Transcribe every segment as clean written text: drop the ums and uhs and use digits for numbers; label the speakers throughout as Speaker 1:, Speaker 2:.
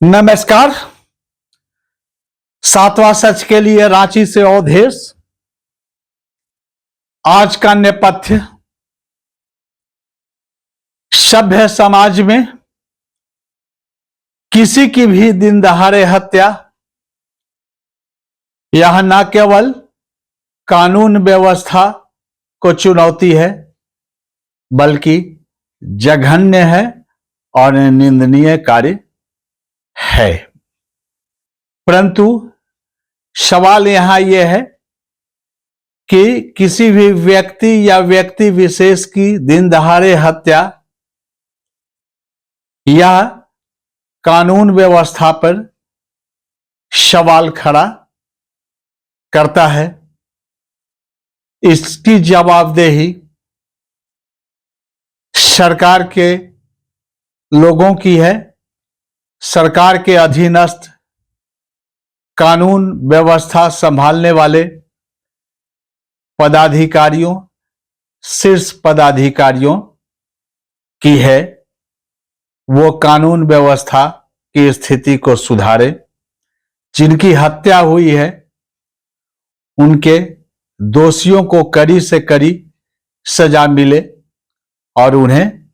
Speaker 1: नमस्कार। सातवां सच के लिए रांची से अवधेश। आज का नेपथ्य सभ्य समाज में किसी की भी दिन दहाड़े हत्या यह न केवल कानून व्यवस्था को चुनौती है बल्कि जघन्य है और निंदनीय कार्य है। परंतु सवाल यहां यह है कि किसी भी व्यक्ति या व्यक्ति विशेष की दिन दहाड़े हत्या या कानून व्यवस्था पर सवाल खड़ा करता है। इसकी जवाबदेही सरकार के लोगों की है। सरकार के अधीनस्थ कानून व्यवस्था संभालने वाले पदाधिकारियों, शीर्ष पदाधिकारियों की है। वो कानून व्यवस्था की स्थिति को सुधारे। जिनकी हत्या हुई है उनके दोषियों को कड़ी से कड़ी सजा मिले और उन्हें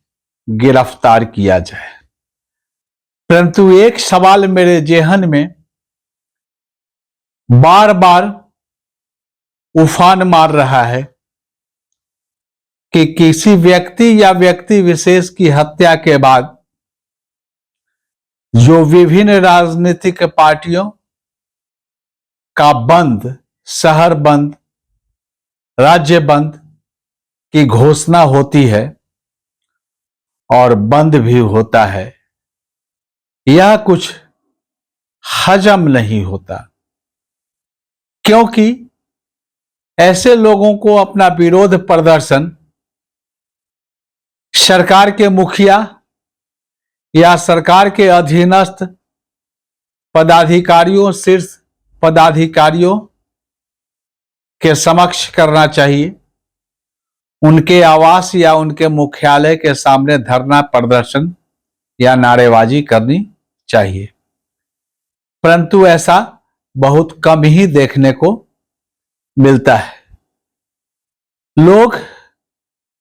Speaker 1: गिरफ्तार किया जाए। परंतु एक सवाल मेरे जेहन में बार बार उफान मार रहा है कि किसी व्यक्ति या व्यक्ति विशेष की हत्या के बाद जो विभिन्न राजनीतिक पार्टियों का बंद, शहर बंद, राज्य बंद की घोषणा होती है और बंद भी होता है, यह कुछ हजम नहीं होता। क्योंकि ऐसे लोगों को अपना विरोध प्रदर्शन सरकार के मुखिया या सरकार के अधीनस्थ पदाधिकारियों, शीर्ष पदाधिकारियों के समक्ष करना चाहिए। उनके आवास या उनके मुख्यालय के सामने धरना प्रदर्शन या नारेबाजी करनी चाहिए। परंतु ऐसा बहुत कम ही देखने को मिलता है। लोग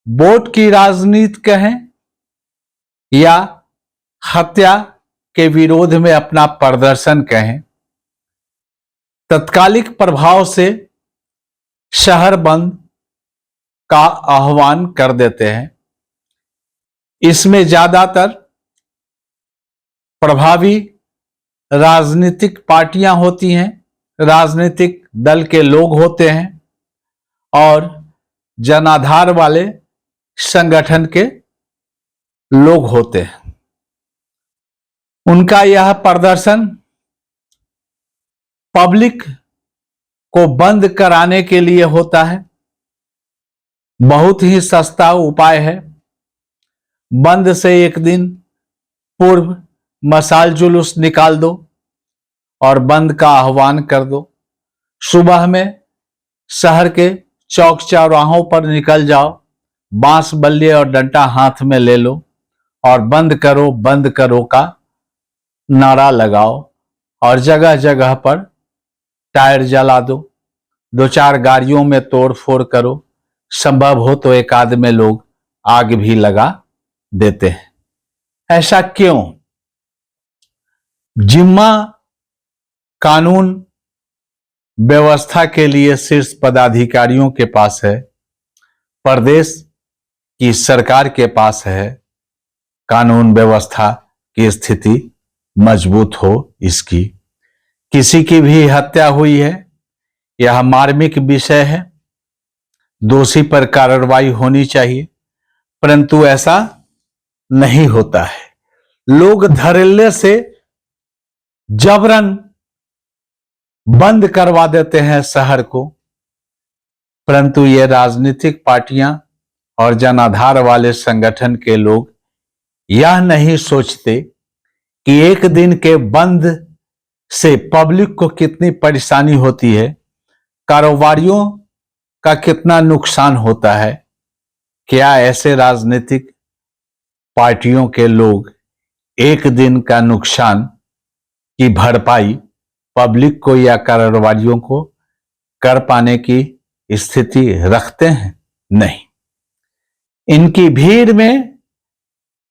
Speaker 1: वोट की राजनीति कहें या हत्या के विरोध में अपना प्रदर्शन कहें, तत्कालिक प्रभाव से शहर बंद का आह्वान कर देते हैं। इसमें ज्यादातर प्रभावी राजनीतिक पार्टियां होती हैं, राजनीतिक दल के लोग होते हैं और जनाधार वाले संगठन के लोग होते हैं। उनका यह प्रदर्शन पब्लिक को बंद कराने के लिए होता है। बहुत ही सस्ता उपाय है। बंद से एक दिन पूर्व मशाल जुलूस निकाल दो और बंद का आह्वान कर दो। सुबह में शहर के चौक चौराहों पर निकल जाओ, बांस बल्ले और डंडा हाथ में ले लो और बंद करो का नारा लगाओ और जगह जगह पर टायर जला दो। दो चार गाड़ियों में तोड़ फोड़ करो। संभव हो तो एक आध में लोग आग भी लगा देते हैं। ऐसा क्यों? जिम्मा कानून व्यवस्था के लिए शीर्ष पदाधिकारियों के पास है, प्रदेश की सरकार के पास है। कानून व्यवस्था की स्थिति मजबूत हो इसकी। किसी की भी हत्या हुई है, यह मार्मिक विषय है। दोषी पर कार्रवाई होनी चाहिए, परंतु ऐसा नहीं होता है। लोग धड़ल्ले से जबरन बंद करवा देते हैं शहर को। परंतु ये राजनीतिक पार्टियां और जनाधार वाले संगठन के लोग यह नहीं सोचते कि एक दिन के बंद से पब्लिक को कितनी परेशानी होती है, कारोबारियों का कितना नुकसान होता है। क्या ऐसे राजनीतिक पार्टियों के लोग एक दिन का नुकसान की भरपाई पब्लिक को या कारोबारियों को कर पाने की स्थिति रखते हैं? नहीं। इनकी भीड़ में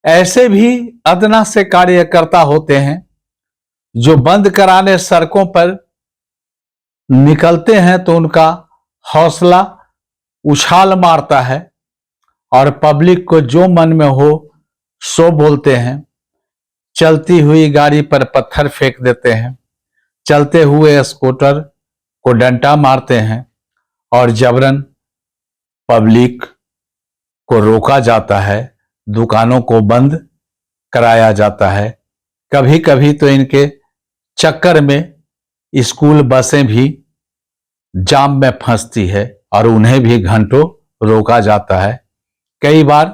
Speaker 1: ऐसे भी अदना से कार्यकर्ता होते हैं जो बंद कराने सड़कों पर निकलते हैं तो उनका हौसला उछाल मारता है और पब्लिक को जो मन में हो सो बोलते हैं। चलती हुई गाड़ी पर पत्थर फेंक देते हैं, चलते हुए स्कूटर को डंडा मारते हैं और जबरन पब्लिक को रोका जाता है, दुकानों को बंद कराया जाता है। कभी कभी तो इनके चक्कर में स्कूल बसें भी जाम में फंसती है और उन्हें भी घंटों रोका जाता है। कई बार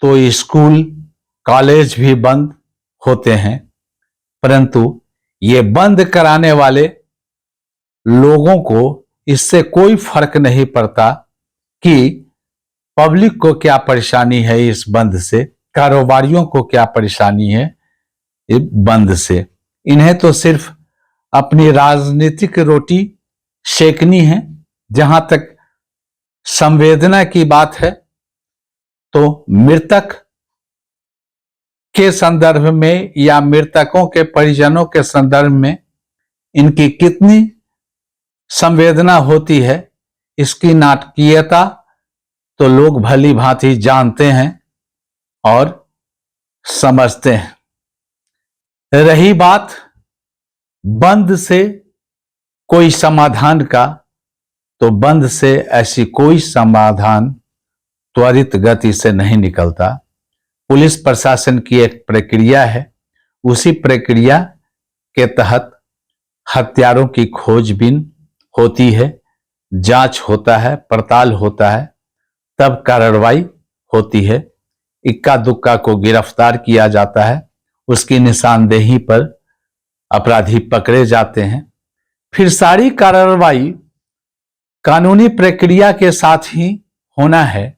Speaker 1: तो स्कूल कॉलेज भी बंद होते हैं, परंतु ये बंद कराने वाले लोगों को इससे कोई फर्क नहीं पड़ता कि पब्लिक को क्या परेशानी है इस बंद से, कारोबारियों को क्या परेशानी है इस बंद से। इन्हें तो सिर्फ अपनी राजनीतिक रोटी सेकनी है। जहां तक संवेदना की बात है तो मृतक के संदर्भ में या मृतकों के परिजनों के संदर्भ में इनकी कितनी संवेदना होती है, इसकी नाटकीयता तो लोग भली भांति जानते हैं और समझते हैं। रही बात बंद से कोई समाधान का, तो बंद से ऐसी कोई समाधान त्वरित गति से नहीं निकलता। पुलिस प्रशासन की एक प्रक्रिया है, उसी प्रक्रिया के तहत हत्यारों की खोजबीन होती है, जांच होता है, पड़ताल होता है, तब कार्रवाई होती है। इक्का दुक्का को गिरफ्तार किया जाता है, उसकी निशानदेही पर अपराधी पकड़े जाते हैं। फिर सारी कार्रवाई कानूनी प्रक्रिया के साथ ही होना है,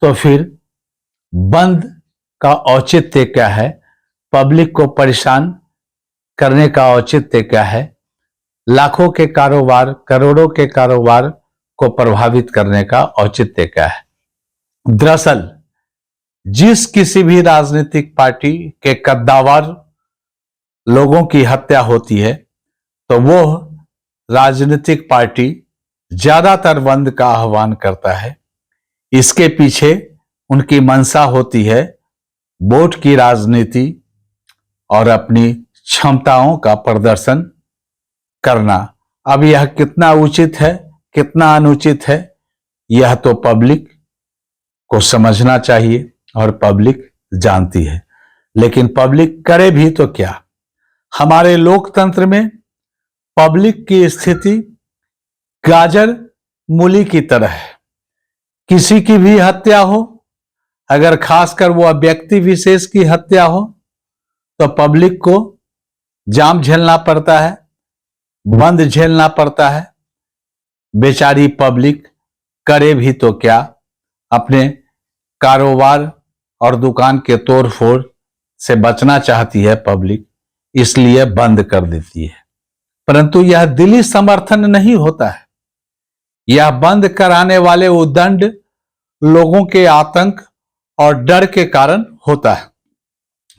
Speaker 1: तो फिर बंद का औचित्य क्या है, पब्लिक को परेशान करने का औचित्य क्या है, लाखों के कारोबार, करोड़ों के कारोबार को प्रभावित करने का औचित्य क्या है। दरअसल जिस किसी भी राजनीतिक पार्टी के कद्दावर लोगों की हत्या होती है तो वो राजनीतिक पार्टी ज्यादातर बंद का आह्वान करता है। इसके पीछे उनकी मंशा होती है वोट की राजनीति और अपनी क्षमताओं का प्रदर्शन करना। अब यह कितना उचित है, कितना अनुचित है, यह तो पब्लिक को समझना चाहिए और पब्लिक जानती है। लेकिन पब्लिक करे भी तो क्या। हमारे लोकतंत्र में पब्लिक की स्थिति गाजर मूली की तरह है। किसी की भी हत्या हो, अगर खासकर वो व्यक्ति विशेष की हत्या हो, तो पब्लिक को जाम झेलना पड़ता है, बंद झेलना पड़ता है। बेचारी पब्लिक करे भी तो क्या, अपने कारोबार और दुकान के तोड़फोड़ से बचना चाहती है पब्लिक, इसलिए बंद कर देती है। परंतु यह दिली समर्थन नहीं होता है, यह बंद कराने वाले उद्दंड लोगों के आतंक और डर के कारण होता है।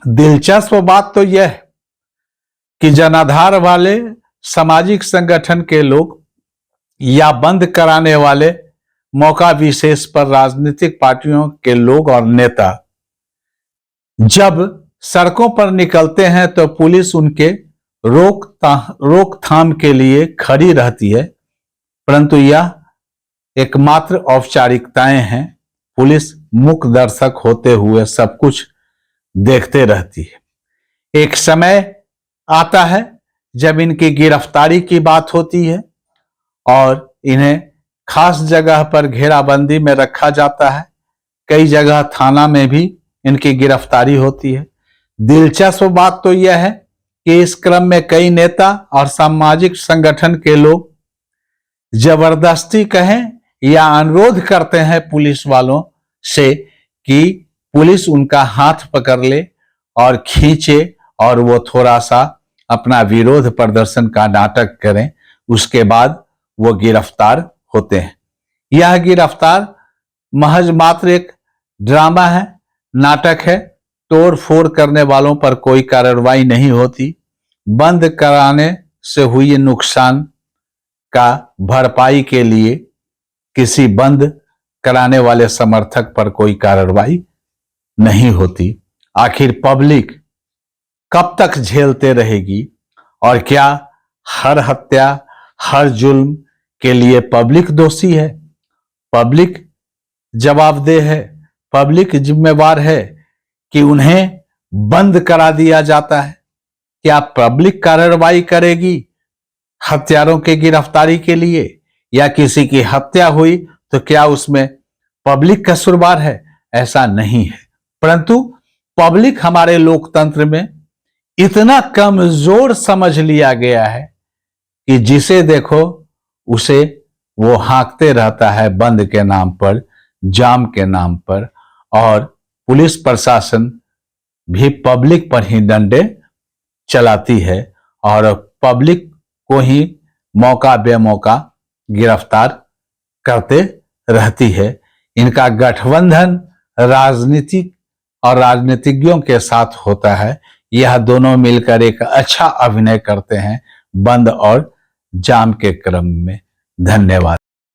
Speaker 1: दिलचस्प बात तो यह है कि जनाधार वाले सामाजिक संगठन के लोग या बंद कराने वाले मौका विशेष पर राजनीतिक पार्टियों के लोग और नेता जब सड़कों पर निकलते हैं तो पुलिस उनके रोकथाम के लिए खड़ी रहती है, परंतु यह एकमात्र औपचारिकताएं हैं। पुलिस मुख्य दर्शक होते हुए सब कुछ देखते रहती है। एक समय आता है जब इनकी गिरफ्तारी की बात होती है और इन्हें खास जगह पर घेराबंदी में रखा जाता है। कई जगह थाना में भी इनकी गिरफ्तारी होती है। दिलचस्प बात तो यह है कि इस क्रम में कई नेता और सामाजिक संगठन के लोग जबरदस्ती कहें या अनुरोध करते हैं पुलिस वालों से कि पुलिस उनका हाथ पकड़ ले और खींचे और वो थोड़ा सा अपना विरोध प्रदर्शन का नाटक करें, उसके बाद वो गिरफ्तार होते हैं। यह गिरफ्तार महज मात्र एक ड्रामा है, नाटक है। तोड़ फोड़ करने वालों पर कोई कार्रवाई नहीं होती। बंद कराने से हुए नुकसान का भरपाई के लिए किसी बंद कराने वाले समर्थक पर कोई कार्रवाई नहीं होती। आखिर पब्लिक कब तक झेलते रहेगी? और क्या हर हत्या, हर जुल्म के लिए पब्लिक दोषी है? पब्लिक जवाबदेह है, पब्लिक जिम्मेवार है कि उन्हें बंद करा दिया जाता है। क्या पब्लिक कार्रवाई करेगी हत्यारों की गिरफ्तारी के लिए? या किसी की हत्या हुई तो क्या उसमें पब्लिक कसूरवार है? ऐसा नहीं है। परंतु पब्लिक हमारे लोकतंत्र में इतना कमजोर समझ लिया गया है कि जिसे देखो उसे वो हाँकते रहता है बंद के नाम पर, जाम के नाम पर। और पुलिस प्रशासन भी पब्लिक पर ही डंडे चलाती है और पब्लिक को ही मौका बेमौका गिरफ्तार करते रहती है। इनका गठबंधन राजनीतिक और राजनीतिज्ञों के साथ होता है। यह दोनों मिलकर एक अच्छा अभिनय करते हैं बंद और जाम के क्रम में। धन्यवाद।